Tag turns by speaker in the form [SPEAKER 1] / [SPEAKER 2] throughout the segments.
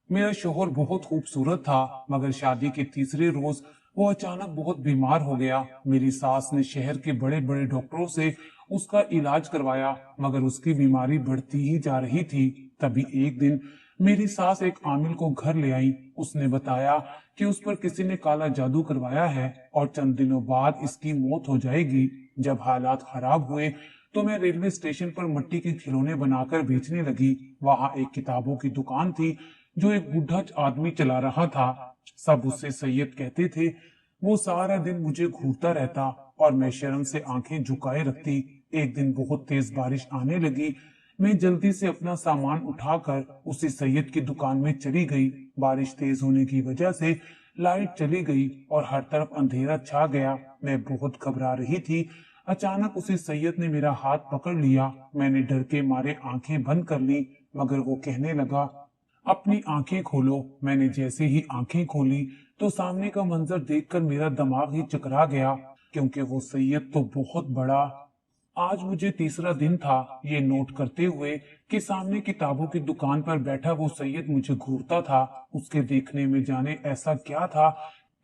[SPEAKER 1] मेरा शोहर बहुत खूबसूरत था, मगर शादी के तीसरे रोज वो अचानक बहुत बीमार हो गया। मेरी सास ने शहर के बड़े बड़े डॉक्टरों से उसका इलाज करवाया, मगर उसकी बीमारी बढ़ती ही जा रही थी। तभी एक दिन मेरी सास एक आमिल को घर ले आई। उसने बताया कि उस पर किसी ने काला जादू करवाया है और चंद दिनों बाद इसकी मौत हो जाएगी। जब हालात खराब हुए तो मैं रेलवे स्टेशन पर मिट्टी के खिलौने बनाकर बेचने लगी। वहां एक किताबों की दुकान थी जो एक बूढ़ा आदमी चला रहा था। सब उससे सैयद कहते थे। वो सारा दिन मुझे घूरता रहता और मैं शर्म से आंखें झुकाए रखती। एक दिन बहुत तेज बारिश आने लगी। मैं जल्दी से अपना सामान उठाकर उसी सैयद की दुकान में चली गई। बारिश तेज होने की वजह से लाइट चली गई और हर तरफ अंधेरा छा गया। मैं बहुत घबरा रही थी। अचानक उसी सैयद ने मेरा हाथ पकड़ लिया। मैंने डर के मारे आंखें बंद कर ली, मगर वो कहने लगा, अपनी आंखें खोलो। मैंने जैसे ही आंखें खोली तो सामने का मंजर देखकर मेरा दिमाग ही चकरा गया, क्योंकि वो सैयद तो बहुत बड़ा। आज मुझे तीसरा दिन था ये नोट करते हुए कि सामने किताबों की दुकान पर बैठा वो सैयद मुझे घूरता था। उसके देखने में जाने ऐसा क्या था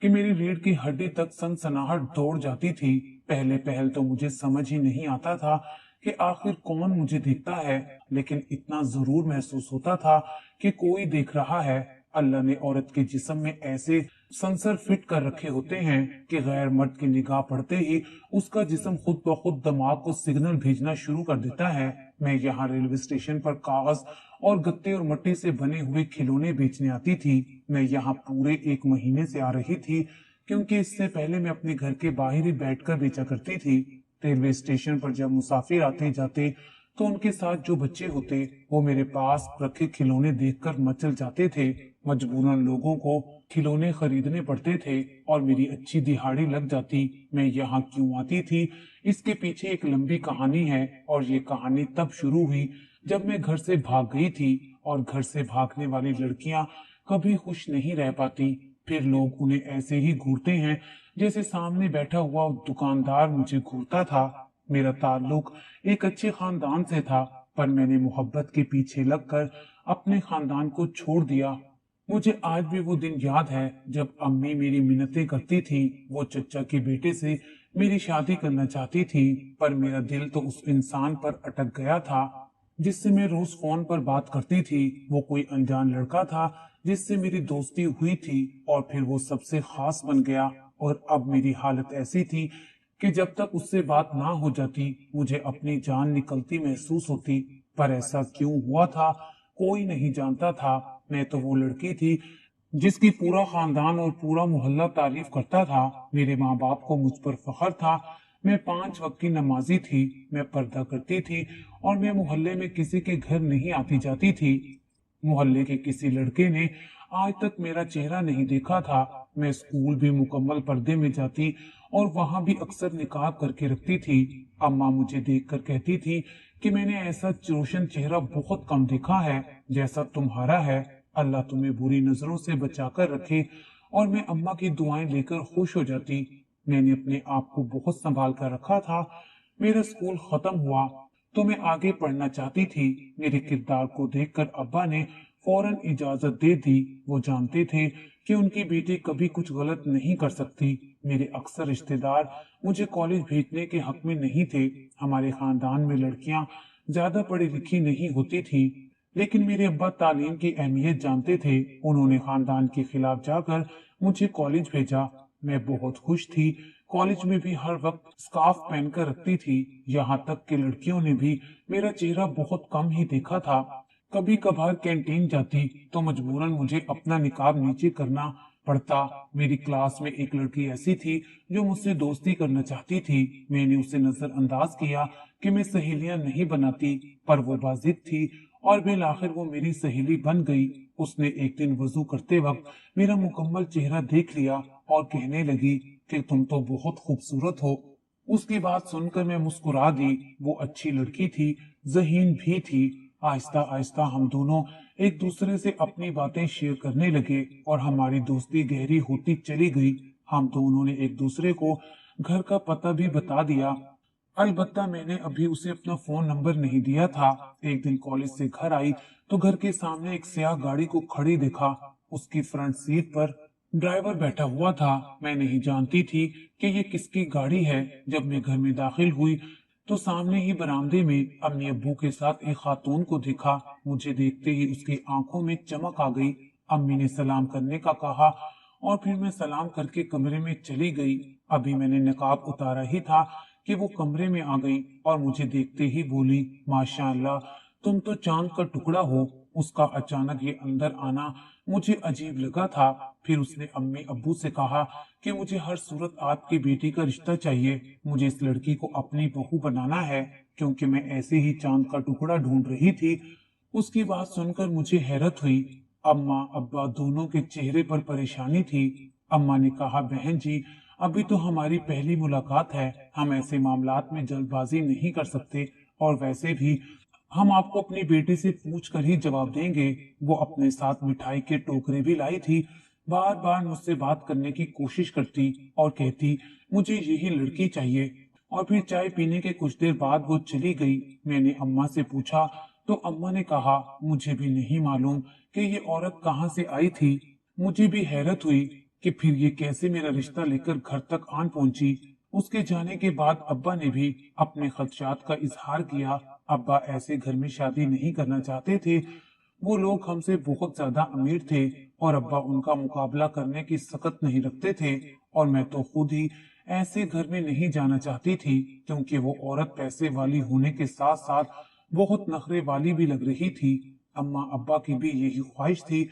[SPEAKER 1] कि मेरी रीढ़ की हड्डी तक सनसनाहट दौड़ जाती थी। पहले पहल तो मुझे समझ ही नहीं आता था कि आखिर कौन मुझे देखता है, लेकिन इतना जरूर महसूस होता था कि कोई देख रहा है। अल्लाह ने औरत के जिस्म में ऐसे सेंसर फिट कर रखे होते हैं कि गैर मर्द की निगाह पड़ते ही उसका जिस्म खुद ब खुद दिमाग को सिग्नल भेजना शुरू कर देता है। मैं यहाँ रेलवे स्टेशन पर कागज और गत्ते और मिट्टी से बने हुए खिलौने बेचने आती थी। मैं यहाँ पूरे एक महीने से आ रही थी, क्योंकि इससे पहले मैं अपने घर के बाहर ही बैठकर बेचा करती थी। रेलवे स्टेशन पर जब मुसाफिर आते जाते तो उनके साथ जो बच्चे होते वो मेरे पास रखे खिलौने देखकर मचल जाते थे। मजबूरन लोगों को खिलौने खरीदने पड़ते थे और मेरी अच्छी दिहाड़ी लग जाती। मैं यहाँ क्यों आती थी, इसके पीछे एक लंबी कहानी है, और ये कहानी तब शुरू हुई जब मैं घर से भाग गई थी। और घर से भागने वाली लड़कियां कभी खुश नहीं रह पाती। फिर लोग उन्हें ऐसे ही घूरते हैं जैसे सामने बैठा हुआ दुकानदार मुझे घूरता था। मेरा ताल्लुक एक अच्छे खानदान से था, पर मैंने मोहब्बत के पीछे लगकर अपने खानदान को छोड़ दिया। मुझे आज भी वो दिन याद है जब अम्मी मेरी मिन्नतें करती थी। वो चचा के बेटे से मेरी शादी करना चाहती थी, पर मेरा दिल तो उस इंसान पर अटक गया था जिससे मैं रोज फोन पर बात करती थी। वो कोई अनजान लड़का था जिससे मेरी दोस्ती हुई थी और फिर वो सबसे खास बन गया। और अब मेरी हालत ऐसी थी कि जब तक उससे बात ना हो जाती मुझे अपनी जान निकलती महसूस होती। पर ऐसा क्यों हुआ था कोई नहीं जानता था। मैं तो वो लड़की थी जिसकी पूरा खानदान और पूरा मोहल्ला तारीफ करता था। मेरे माँ बाप को मुझ पर फख्र था। मैं 5 वक्त की नमाजी थी, मैं पर्दा करती थी और मैं मोहल्ले में किसी के घर नहीं आती जाती थी। मोहल्ले के किसी लड़के ने आज तक मेरा चेहरा नहीं देखा था। मैं स्कूल भी मुकम्मल पर्दे में जाती और वहां भी अक्सर निकाब करके रखती थी। अम्मा मुझे देखकर कहती थी कि मैंने ऐसा रोशन चेहरा बहुत कम देखा है जैसा तुम्हारा है। अल्लाह तुम्हें बुरी नजरों से बचाकर रखे। और मैं अम्मा की दुआएं लेकर खुश हो जाती। मैंने अपने आप को बहुत संभाल कर रखा था। मेरा स्कूल खत्म हुआ तो मैं आगे पढ़ना चाहती थी। मेरे किरदार को देखकर अब्बा ने फौरन इजाजत दे दी। वो जानते थे कि उनकी बेटी कभी कुछ गलत नहीं कर सकती। मेरे अक्सर रिश्तेदार मुझे कॉलेज भेजने के हक में नहीं थे। हमारे खानदान में लड़कियां ज्यादा पढ़ी लिखी नहीं होती थी, लेकिन मेरे अब्बा तालीम की अहमियत जानते थे। उन्होंने खानदान के खिलाफ जाकर मुझे कॉलेज भेजा। मैं बहुत खुश थी। कॉलेज में भी हर वक्त स्कार्फ पहनकर रखती थी। यहाँ तक कि लड़कियों ने भी मेरा चेहरा बहुत कम ही देखा था। कभी कभार कैंटीन जाती तो मजबूरन मुझे अपना निकाब नीचे करना पड़ता। मेरी क्लास में एक लड़की ऐसी थी जो मुझसे दोस्ती करना चाहती थी। मैंने उसे नजरअंदाज किया कि मैं सहेलियां नहीं बनाती, पर वो बाजिद थी और बिल आखिर वो मेरी सहेली बन गई। उसने एक दिन वजू करते वक्त मेरा मुकम्मल चेहरा देख लिया और कहने लगी कि तुम तो बहुत खूबसूरत हो। उसकी बात सुनकर मैं मुस्कुरा दी। वो अच्छी लड़की थी, ज़हीन भी थी। आहिस्ता आहिस्ता हम दोनों एक दूसरे से अपनी बातें शेयर करने लगे और हमारी दोस्ती गहरी होती चली गई। हम दोनों ने एक दूसरे को घर का पता भी बता दिया। अलबत्ता मैंने अभी उसे अपना फोन नंबर नहीं दिया था। एक दिन कॉलेज से घर आई तो घर के सामने एक स्याह गाड़ी को खड़ी देखा। उसकी फ्रंट सीट पर ड्राइवर बैठा हुआ था। मैं नहीं जानती थी कि ये किसकी गाड़ी है। जब मैं घर में दाखिल हुई तो सामने ही बरामदे में अम्मी अब्बू के साथ एक खातून को देखा। मुझे देखते ही उसकी आंखों में चमक आ गई। अम्मी ने सलाम करने का कहा और फिर मैं सलाम करके कमरे में चली गई। अभी मैंने नकाब उतारा ही था कि वो कमरे में आ गई और मुझे देखते ही बोली, माशाअल्लाह, तुम तो चांद का टुकड़ा हो। उसका अचानक ये अंदर आना मुझे अजीब लगा था। फिर उसने अम्मी अब्बू से कहा कि मुझे हर सूरत आपकी बेटी का रिश्ता चाहिए। मुझे इस लड़की को अपनी बहू बनाना है, क्योंकि मैं ऐसे ही चांद का टुकड़ा ढूंढ रही थी। उसकी बात सुनकर मुझे हैरत हुई। अम्मा अब्बा दोनों के चेहरे पर परेशानी थी। अम्मा ने कहा, बहन जी, अभी तो हमारी पहली मुलाकात है, हम ऐसे मामलात में जल्दबाजी नहीं कर सकते, और वैसे भी हम आपको अपनी बेटी से पूछ कर ही जवाब देंगे। वो अपने साथ मिठाई के टोकरे भी लाई थी। बार बार मुझसे बात करने की कोशिश करती और कहती, मुझे यही लड़की चाहिए। और फिर चाय पीने के कुछ देर बाद वो चली गई। मैंने अम्मा से पूछा तो अम्मा ने कहा, मुझे भी नहीं मालूम कि ये औरत कहाँ से आई थी। मुझे भी हैरत हुई कि फिर ये कैसे मेरा रिश्ता लेकर घर तक आन पहुंची। उसके जाने के बाद अब्बा ने भी अपने खदशात का इजहार किया। अब्बा ऐसे घर में शादी नहीं करना चाहते थे। वो लोग हमसे बहुत ज्यादा अमीर थे और अब्बा उनका मुकाबला करने की सकत नहीं रखते थे। और मैं तो खुद ही ऐसे घर में नहीं जाना चाहती थी, क्योंकि वो औरत पैसे वाली होने के साथ साथ बहुत नखरे वाली भी लग रही थी। अम्मा अब्बा की भी यही ख्वाहिश थी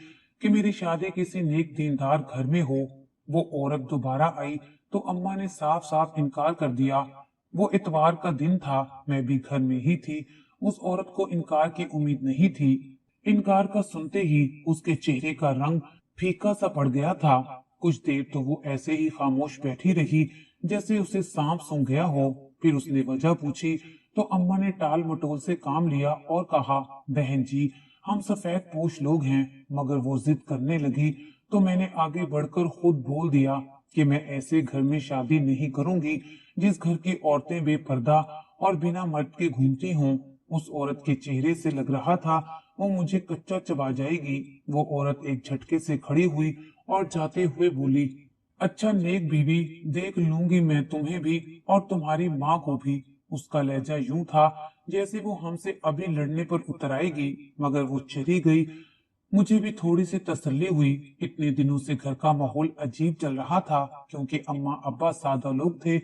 [SPEAKER 1] कि मेरी शादी किसी नेक दीनदार घर में हो। वो औरत दोबारा आई तो अम्मा ने साफ साफ इनकार कर दिया। वो इतवार का दिन था, मैं भी घर में ही थी। उस औरत को इनकार की उम्मीद नहीं थी। इनकार का सुनते ही उसके चेहरे का रंग फीका सा पड़ गया था। कुछ देर तो वो ऐसे ही खामोश बैठी रही, जैसे उसे सांप सूंघ गया हो। फिर उसने वजह पूछी तो अम्मा ने टाल मटोल से काम लिया और कहा, बहन जी, हम सफेद पोश लोग हैं। मगर वो जिद करने लगी तो मैंने आगे बढ़कर खुद बोल दिया कि मैं ऐसे घर में शादी नहीं करूंगी जिस घर की औरतें बेपर्दा और बिना मर्द के घूमती हों। उस औरत के चेहरे से लग रहा था वो मुझे कच्चा चबा जाएगी। वो औरत एक झटके से खड़ी हुई और जाते हुए बोली, अच्छा नेक बीवी, देख लूंगी मैं तुम्हें भी और तुम्हारी माँ को भी। उसका लहजा यूं था जैसे वो हमसे अभी लड़ने पर उतर आएगी, मगर वो चली गई। मुझे भी थोड़ी सी तसल्ली हुई। इतने दिनों से घर का माहौल अजीब चल रहा था, क्योंकि अम्मा अब्बा सादा लोग थे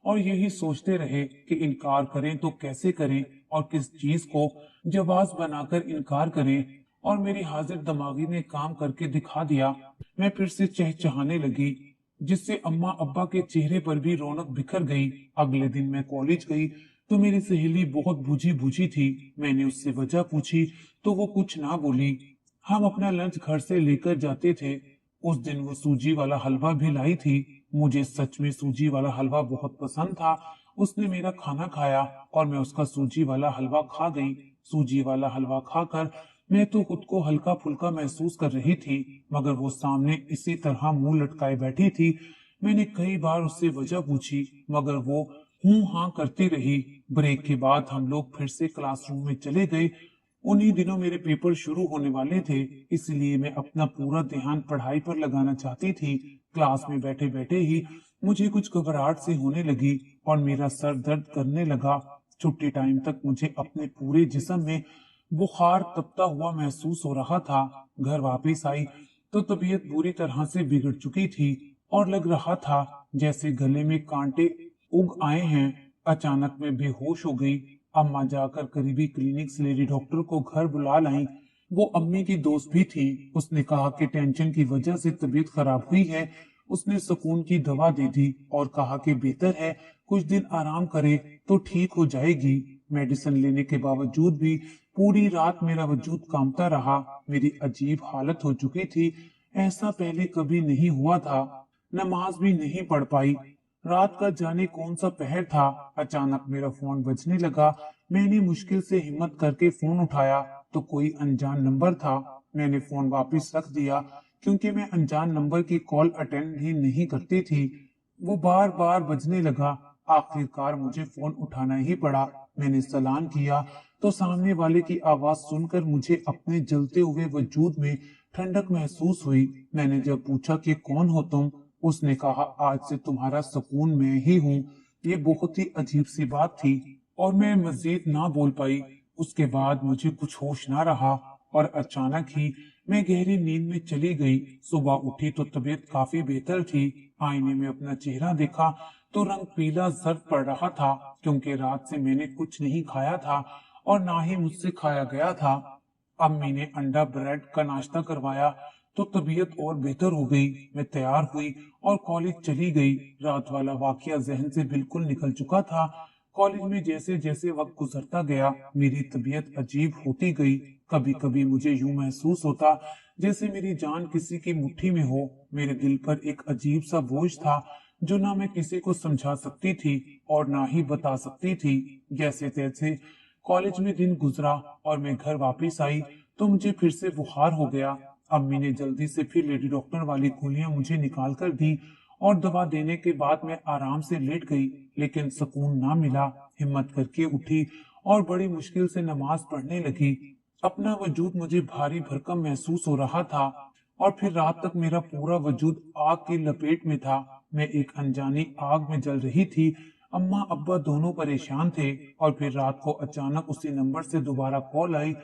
[SPEAKER 1] और यही सोचते रहे कि इनकार करें तो कैसे करें और किस चीज को जवाब बनाकर इनकार करें। और मेरी हाजिर दिमागी ने काम करके दिखा दिया। मैं फिर से चहचहाने लगी, जिससे अम्मा अब्बा के चेहरे पर भी रौनक बिखर गई। अगले दिन मैं कॉलेज गई तो मेरी सहेली बहुत बुझी बुझी थी। मैंने उससे वजह पूछी तो वो कुछ ना बोली। हम अपना लंच घर से लेकर जाते थे। उस दिन वो सूजी वाला हलवा भी लाई थी। मुझे सच में सूजी वाला हलवा बहुत पसंद था। उसने मेरा खाना खाया और मैं उसका सूजी वाला हलवा खा गई। सूजी वाला हलवा खाकर मैं तो खुद को हल्का फुल्का महसूस कर रही थी, मगर वो सामने इसी तरह मुंह लटकाए बैठी थी। मैंने कई बार उससे वजह पूछी, मगर वो हूं हाँ करती रही। ब्रेक के बाद हम लोग फिर से क्लासरूम में चले गए। उन्हीं दिनों मेरे पेपर शुरू होने वाले थे, इसलिए मैं अपना पूरा ध्यान पढ़ाई पर लगाना चाहती थी। क्लास में बैठे बैठे ही मुझे कुछ घबराहट से होने लगी और मेरा सर दर्द करने लगा। छुट्टी टाइम तक मुझे अपने पूरे जिस्म में बुखार तपता हुआ महसूस हो रहा था। घर वापस आई तो तबीयत बुरी तरह से बिगड़ चुकी थी और लग रहा था जैसे गले में कांटे उग आए हैं। अचानक मैं बेहोश हो गई। अम्मा जाकर करीबी क्लिनिक से लेडी डॉक्टर को घर बुला लाई। वो अम्मी की दोस्त भी थी। उसने कहा कि टेंशन की वजह से तबीयत खराब हुई है। उसने सुकून की दवा दे दी और कहा कि बेहतर है कुछ दिन आराम करे तो ठीक हो जाएगी। मेडिसिन लेने के बावजूद भी पूरी रात मेरा वजूद कांपता रहा। मेरी अजीब हालत हो चुकी थी, ऐसा पहले कभी नहीं हुआ था। नमाज भी नहीं पढ़ पाई। रात का जाने कौन सा पहर था। अचानक मेरा फोन बजने लगा। मैंने मुश्किल से हिम्मत करके फोन उठाया तो कोई अनजान नंबर था। मैंने फोन वापस रख दिया, क्योंकि मैं अनजान नंबर की कॉल अटेंड ही नहीं करती थी। वो बार बार बजने लगा। आखिरकार मुझे फोन उठाना ही पड़ा। मैंने सलाम किया तो सामने वाले की आवाज सुनकर मुझे अपने जलते हुए वजूद में ठंडक महसूस हुई। मैंने जब पूछा कि कौन हो तुम, उसने कहा आज से तुम्हारा सुकून मैं ही हूँ। ये बहुत ही अजीब सी बात थी और मैं मजीद ना बोल पाई। उसके बाद मुझे कुछ होश ना रहा और अचानक ही मैं गहरी नींद में चली गई। सुबह उठी तो तबीयत काफी बेहतर थी। आईने में अपना चेहरा देखा तो रंग पीला जर्द पड़ रहा था, क्योंकि रात से मैंने कुछ नहीं खाया था और ना ही मुझसे खाया गया था। अम्मी ने अंडा ब्रेड का नाश्ता करवाया तो तबीयत और बेहतर हो गई। मैं तैयार हुई और कॉलेज चली गई। रात वाला वाकया जहन से बिल्कुल निकल चुका था। कॉलेज में जैसे जैसे वक्त गुजरता गया मेरी तबीयत अजीब होती गई। कभी कभी मुझे यूं महसूस होता जैसे मेरी जान किसी की मुट्ठी में हो। मेरे दिल पर एक अजीब सा बोझ था जो ना मैं किसी को समझा सकती थी और ना ही बता सकती थी। जैसे तैसे कॉलेज में दिन गुजरा और मैं घर वापस आई तो मुझे फिर से बुखार हो गया। अम्मी ने जल्दी से फिर लेडी डॉक्टर वाली गोलियां मुझे निकाल कर दी और दवा देने के बाद मैं आराम से लेट गई, लेकिन सुकून ना मिला। हिम्मत करके उठी और बड़ी मुश्किल से नमाज पढ़ने लगी। अपना वजूद मुझे भारी भरकम महसूस हो रहा था और फिर रात तक मेरा पूरा वजूद आग की लपेट में था। मैं एक अनजानी आग में जल रही थी। अम्मा अब्बा दोनों परेशान थे और फिर रात को अचानक उसी नंबर से दोबारा कॉल आई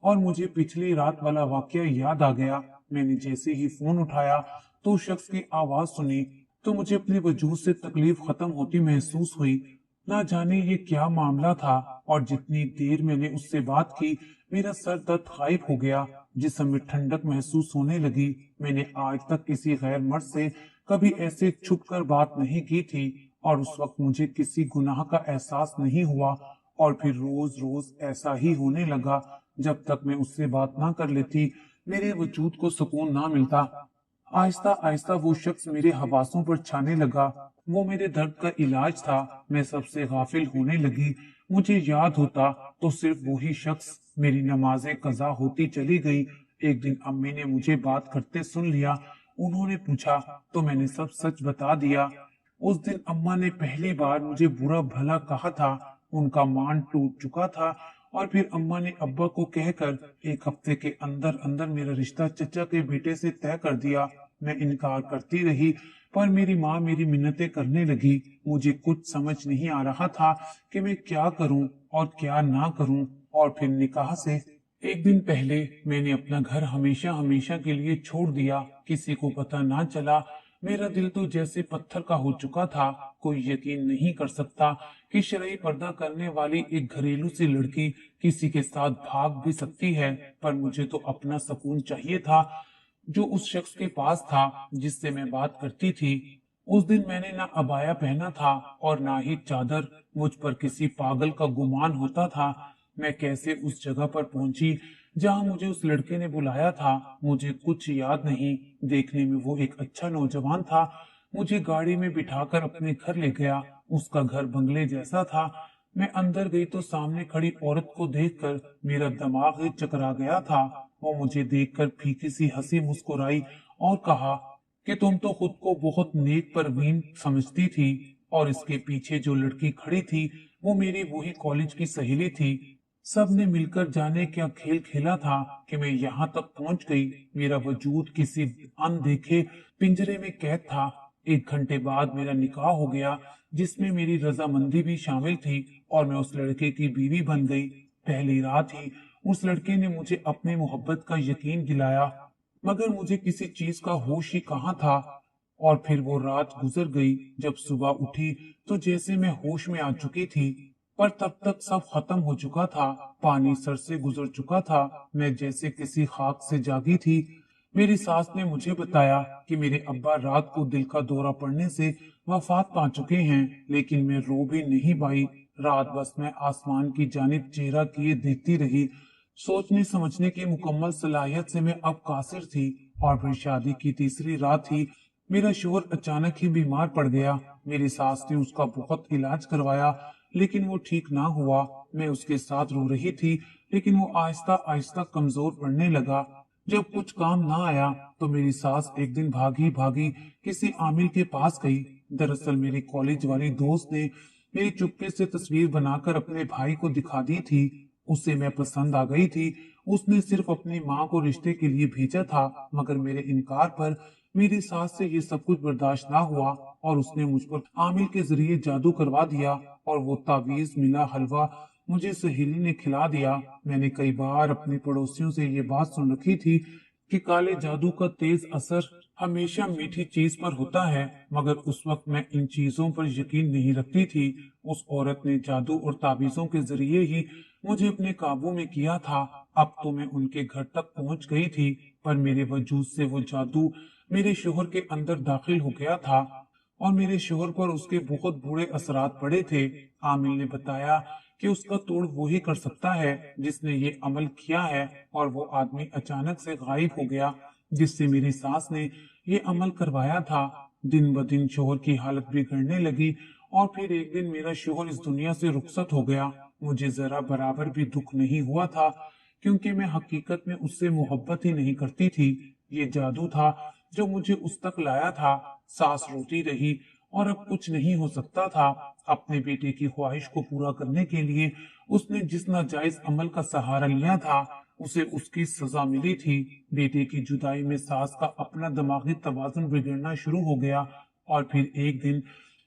[SPEAKER 1] और मुझे पिछली रात वाला वाकया याद आ गया। मैंने जैसे ही फोन उठाया तो उस शख्स की आवाज सुनी तो मुझे अपने वजूद से तकलीफ खत्म होती महसूस हुई। ना जाने ये क्या मामला था और जितनी देर मैंने उससे बात की मेरा सर दर्द गायब हो गया, जिस्म में ठंडक महसूस होने लगी। मैंने आज तक किसी गैर मर्द से कभी ऐसे छुप कर बात नहीं की थी और उस वक्त मुझे किसी गुनाह का एहसास नहीं हुआ। और फिर रोज रोज ऐसा ही होने लगा। जब तक मैं उससे बात ना कर लेती मेरे वजूद को सुकून ना मिलता। आहिस्ता आहिस्ता वो शख्स मेरे हवासों पर छाने लगा। वो मेरे दर्द का इलाज था। मैं सबसे गाफिल होने लगी। मुझे याद होता तो सिर्फ वही शख्स। मेरी नमाजें कजा होती चली गई। एक दिन अम्मी ने मुझे बात करते सुन लिया। उन्होंने पूछा तो मैंने सब सच बता दिया। उस दिन अम्मा ने पहली बार मुझे बुरा भला कहा था। उनका मान टूट चुका था और फिर अम्मा ने अब्बा को कहकर एक हफ्ते के अंदर अंदर मेरा रिश्ता चचा के बेटे से तय कर दिया। मैं इनकार करती रही पर मेरी माँ मेरी मिन्नतें करने लगी। मुझे कुछ समझ नहीं आ रहा था कि मैं क्या करूं और क्या ना करूं। और फिर निकाह से एक दिन पहले मैंने अपना घर हमेशा हमेशा के लिए छोड़ दिया। किसी को पता ना चला। मेरा दिल तो जैसे पत्थर का हो चुका था। कोई यकीन नहीं कर सकता कि शरई पर्दा करने वाली एक घरेलू सी लड़की किसी के साथ भाग भी सकती है। पर मुझे तो अपना सुकून चाहिए था जो उस शख्स के पास था जिससे मैं बात करती थी। उस दिन मैंने ना अबाया पहना था और ना ही चादर। मुझ पर किसी पागल का गुमान होता था। मैं कैसे उस जगह पर पहुंची जहां मुझे उस लड़के ने बुलाया था मुझे कुछ याद नहीं। देखने में वो एक अच्छा नौजवान था। मुझे गाड़ी में बिठाकर अपने घर ले गया। उसका घर बंगले जैसा था। मैं अंदर गई तो सामने खड़ी औरत को देखकर मेरा दिमाग ही चकरा गया था। वो मुझे देखकर फीकी सी हंसी मुस्कुराई और कहा कि तुम तो खुद को बहुत नेक परवीन समझती थी और इसके पीछे जो लड़की खड़ी थी वो मेरी वही कॉलेज की सहेली थी। सब ने मिलकर जाने क्या खेल खेला था कि मैं यहाँ तक पहुंच गई। मेरा वजूद किसी अनदेखे पिंजरे में कैद था। 1 घंटे बाद मेरा निकाह हो गया जिसमें मेरी रजामंदी भी शामिल थी और मैं उस लड़के की बीवी बन गई। पहली रात ही उस लड़के ने मुझे अपनी मोहब्बत का यकीन दिलाया, मगर मुझे किसी चीज का होश ही कहाँ था। और फिर वो रात गुजर गई। जब सुबह उठी तो जैसे मैं होश में आ चुकी थी, पर तब तक सब खत्म हो चुका था। पानी सर से गुजर चुका था। मैं जैसे किसी खाक से जागी थी। मेरी सास ने मुझे बताया कि मेरे अब्बा रात को दिल का दौरा पड़ने से वफात पा चुके हैं, लेकिन मैं रो भी नहीं पाई। रात बस मैं आसमान की जानिब चेहरा किए देखती रही। सोचने समझने की मुकम्मल सलाहियत से मैं अब कासिर थी। और फिर शादी की तीसरी रात थी। मेरा शोहर अचानक ही बीमार पड़ गया। मेरी सास ने उसका बहुत इलाज करवाया लेकिन वो ठीक ना हुआ। मैं उसके साथ रो रही थी लेकिन वो आहिस्ता आहिस्ता कमजोर पड़ने लगा। जब कुछ काम ना आया तो मेरी सास एक दिन भागी भागी किसी आमिल के पास गई। दरअसल मेरी कॉलेज वाली दोस्त ने मेरी चुपके से तस्वीर बनाकर अपने भाई को दिखा दी थी। उसे मैं पसंद आ गई थी। उसने सिर्फ अपनी माँ को रिश्ते के लिए भेजा था, मगर मेरे इनकार पर मेरी सास से ये सब कुछ बर्दाश्त ना हुआ और उसने मुझ पर आमिल के जरिए जादू करवा दिया और वो तावीज मिला हलवा मुझे सहेली ने खिला दिया। मैंने कई बार अपने पड़ोसियों से ये बात सुन रखी थी कि काले जादू का तेज असर हमेशा मीठी चीज पर होता है, मगर उस वक्त मैं इन चीजों पर यकीन नहीं रखती थी। उस औरत ने जादू और ताबीजों के जरिए ही मुझे अपने काबू में किया था। अब तो मैं उनके घर तक पहुंच गई थी, पर मेरे वजूद से वो जादू मेरे शोहर के अंदर दाखिल हो गया था और मेरे शोहर पर उसके बहुत बुरे असरात पड़े थे। आमिल ने बताया कि उसका तोड़ वो ही कर सकता है जिसने ये अमल किया है, और वो आदमी अचानक से गायब हो गया जिससे मेरी सास ने ये अमल करवाया था। दिन ब दिन शोहर की हालत बिगड़ने लगी और फिर एक दिन मेरा शोहर इस दुनिया से रुखसत हो गया। मुझे जरा बराबर भी दुख नहीं हुआ था, क्योंकि मैं हकीकत में उससे मोहब्बत ही नहीं करती थी। ये जादू था जो मुझे उस तक लाया था। सास रोती रही और अब कुछ नहीं हो सकता था। अपने बेटे की ख्वाहिश को पूरा करने के लिए उसने जिस नाजायज अमल का सहारा लिया था, उसे उसकी सजा मिली थी। बेटे की जुदाई में सास का अपना दिमागी तवाज़ुन बिगड़ना शुरू हो गया और फिर एक दिन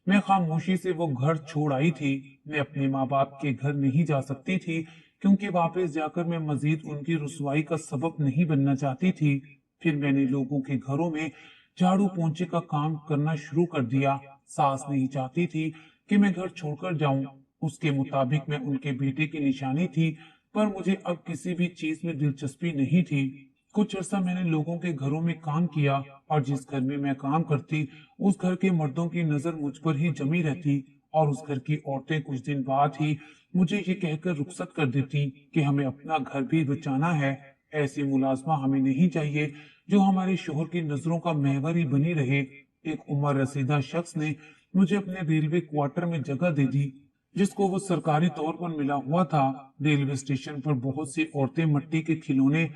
[SPEAKER 1] मैं खामोशी से वो घर छोड़ आई थी। मैं अपने माँ बाप के घर नहीं जा सकती थी, क्योंकि वापस जाकर मैं मजीद उनकी रुसवाई का सबब नहीं बनना चाहती थी। फिर मैंने लोगों के घरों में झाड़ू पोंछे का काम करना शुरू कर दिया। सास नहीं चाहती थी कि मैं घर छोड़कर जाऊं। उसके मुताबिक मैं उनके बेटे की निशानी थी, पर मुझे अब किसी भी चीज में दिलचस्पी नहीं थी। कुछ अर्सा मैंने लोगों के घरों में काम किया और जिस घर में मैं काम करती उस घर के मर्दों की नजर मुझ पर ही जमी रहती, और उस घर की औरतें कुछ दिन बाद ही मुझे ये कहकर रुखसत कर देती कि हमें अपना घर भी बचाना है। ऐसी मुलाजमा हमें नहीं चाहिए जो हमारे शोहर की नजरों का महवर ही बनी रहे। एक उम्र रसीदा शख्स ने मुझे अपने रेलवे क्वार्टर में जगह दे दी, जिसको वो सरकारी तौर पर मिला हुआ था। रेलवे स्टेशन पर बहुत सी औरतें मिट्टी के खिलौने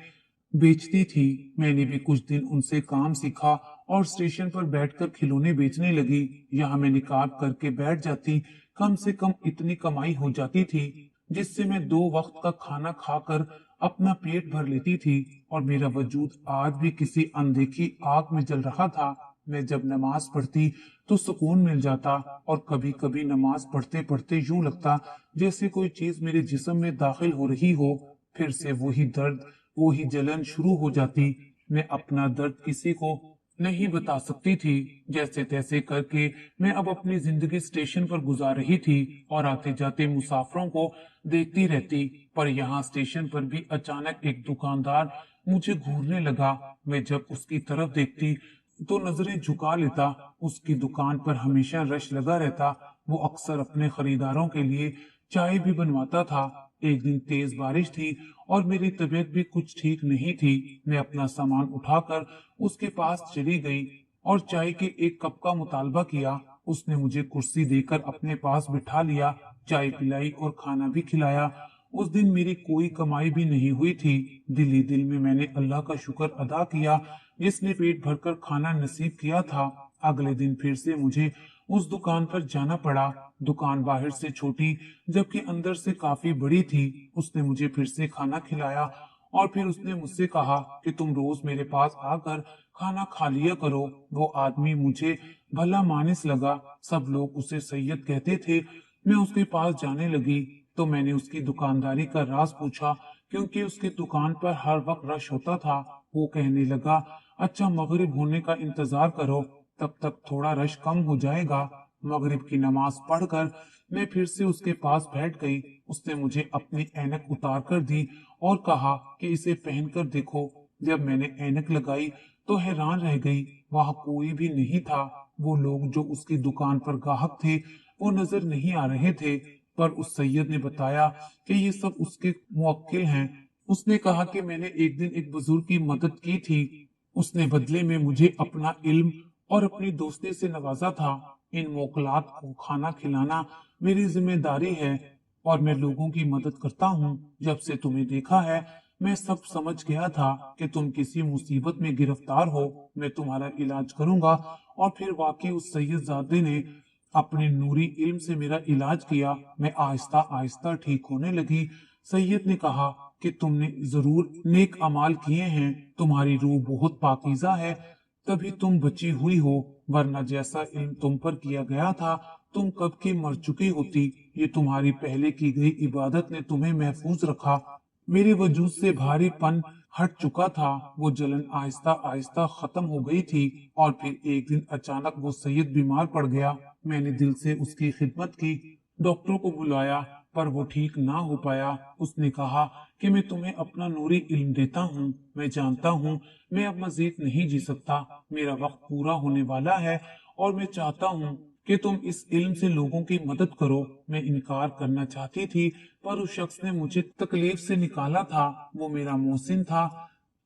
[SPEAKER 1] बेचती थी। मैंने भी कुछ दिन उनसे काम सीखा और स्टेशन पर बैठकर खिलौने बेचने लगी। यहाँ मैं निकाब करके बैठ जाती। कम से कम इतनी कमाई हो जाती थी जिससे मैं 2 वक्त का खाना खाकर अपना पेट भर लेती थी, और मेरा वजूद आज भी किसी अनदेखी आग में जल रहा था। मैं जब नमाज पढ़ती तो सुकून मिल जाता, और कभी कभी नमाज पढ़ते पढ़ते यूं लगता जैसे कोई चीज मेरे जिस्म में दाखिल हो रही हो। फिर से वही दर्द, वही जलन शुरू हो जाती। मैं अपना दर्द किसी को नहीं बता सकती थी। जैसे तैसे करके मैं अब अपनी जिंदगी स्टेशन पर गुजार रही थी और आते जाते मुसाफरों को देखती रहती। पर यहाँ स्टेशन पर भी अचानक एक दुकानदार मुझे घूरने लगा। मैं जब उसकी तरफ देखती तो नजरें झुका लेता। उसकी दुकान पर हमेशा रश लगा रहता। वो अक्सर अपने खरीदारों के लिए चाय भी बनवाता था। एक दिन तेज बारिश थी और मेरी तबीयत भी कुछ ठीक नहीं थी। मैं अपना सामान उठाकर उसके पास चली गई और चाय के एक कप का मुतालबा किया। उसने मुझे कुर्सी देकर अपने पास बिठा लिया, चाय पिलाई और खाना भी खिलाया। उस दिन मेरी कोई कमाई भी नहीं हुई थी। दिल ही दिल में मैंने अल्लाह का शुक्र अदा किया जिसने पेट भरकर खाना नसीब किया था। अगले दिन फिर से मुझे उस दुकान पर जाना पड़ा। दुकान बाहर से छोटी जबकि अंदर से काफी बड़ी थी। उसने मुझे फिर से खाना खिलाया और फिर उसने मुझसे कहा कि तुम रोज मेरे पास आकर खाना खा लिया करो। वो आदमी मुझे भला मानस लगा। सब लोग उसे सैयद कहते थे। मैं उसके पास जाने लगी तो मैंने उसकी दुकानदारी का राज पूछा, क्योंकि उसकी दुकान पर हर वक्त रश होता था। वो कहने लगा, अच्छा मगरिब होने का इंतजार करो, तब तक थोड़ा रश कम हो जाएगा। मगरिब की नमाज पढ़कर मैं फिर से उसके पास बैठ गई। उसने मुझे अपनी ऐनक उतार कर दी और कहा कि इसे पहनकर देखो। जब मैंने ऐनक लगाई तो हैरान रह गई। वहां कोई भी नहीं था। वो लोग जो उसकी दुकान पर ग्राहक थे वो नजर नहीं आ रहे थे, पर उस सैयद ने बताया कि ये सब उसके मुवक्किल हैं। उसने कहा कि मैंने एक दिन एक बुजुर्ग की मदद की थी। उसने बदले में मुझे अपना इल्म और अपनी दोस्ती से नवाजा था। इन मोकलात को खाना खिलाना मेरी जिम्मेदारी है और मैं लोगों की मदद करता हूँ। जब से तुम्हें देखा है मैं सब समझ गया था कि तुम किसी मुसीबत में गिरफ्तार हो। मैं तुम्हारा इलाज करूंगा। और फिर वाकई उस सैयदजादे ने अपने नूरी इल्म से मेरा इलाज किया। मैं आहिस्ता आहिस्ता ठीक होने लगी। सैयद ने कहा कि तुमने जरूर नेक अमाल किए हैं, तुम्हारी रूह बहुत पाकीज़ा है, तभी तुम बची हुई हो, वरना जैसा इल्म तुम पर किया गया था तुम कब की मर चुकी होती। ये तुम्हारी पहले की गई इबादत ने तुम्हें महफूज रखा। मेरे वजूद से भारीपन हट चुका था, वो जलन आहिस्ता आहिस्ता खत्म हो गई थी। और फिर एक दिन अचानक वो सैयद बीमार पड़ गया। मैंने दिल से उसकी खिदमत की, डॉक्टरों को बुलाया, पर वो ठीक ना हो पाया। उसने कहा कि मैं तुम्हें अपना नूरी इल्म देता हूँ, मैं जानता हूँ मैं अब मजीद नहीं जी सकता, मेरा वक्त पूरा होने वाला है और मैं चाहता हूँ कि तुम इस इल्म से लोगों की मदद करो। मैं इनकार करना चाहती थी, पर उस शख्स ने मुझे तकलीफ से निकाला था। वो मेरा मोहसिन था।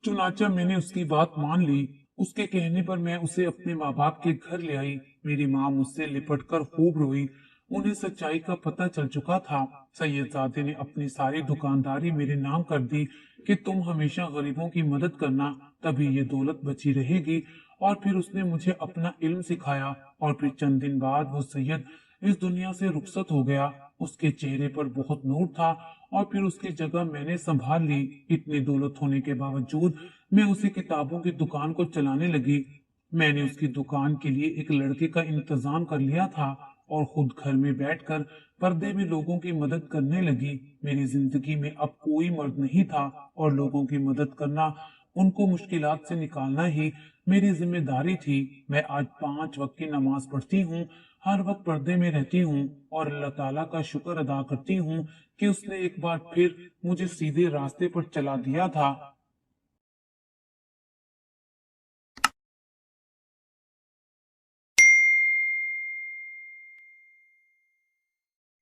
[SPEAKER 1] चुनाचा मैंने उसकी बात मान ली। उसके कहने पर मैं उसे अपने माँ बाप के घर ले आई। मेरी माँ मुझसे लिपट कर खूब रोई। उन्हें सच्चाई का पता चल चुका था। सैयदजादे ने अपनी सारी दुकानदारी मेरे नाम कर दी कि तुम हमेशा गरीबों की मदद करना, तभी ये दौलत बची रहेगी। और फिर उसने मुझे अपना इल्म सिखाया। और फिर चंद दिन बाद वो सैयद इस दुनिया से रुखसत हो गया। उसके चेहरे पर बहुत नूर था और फिर उसकी जगह मैंने संभाल ली। इतनी दौलत होने के बावजूद मैं उसी किताबों की दुकान को चलाने लगी। मैंने उसकी दुकान के लिए एक लड़के का इंतजाम कर लिया था और खुद घर में बैठकर पर्दे में लोगों की मदद करने लगी। मेरी जिंदगी में अब कोई मर्द नहीं था और लोगों की मदद करना, उनको मुश्किलात से निकालना ही मेरी जिम्मेदारी थी। मैं आज 5 वक्त की नमाज पढ़ती हूँ, हर वक्त पर्दे में रहती हूँ और अल्लाह ताला का शुक्र अदा करती हूँ कि उसने एक बार फिर मुझे सीधे रास्ते पर चला दिया था।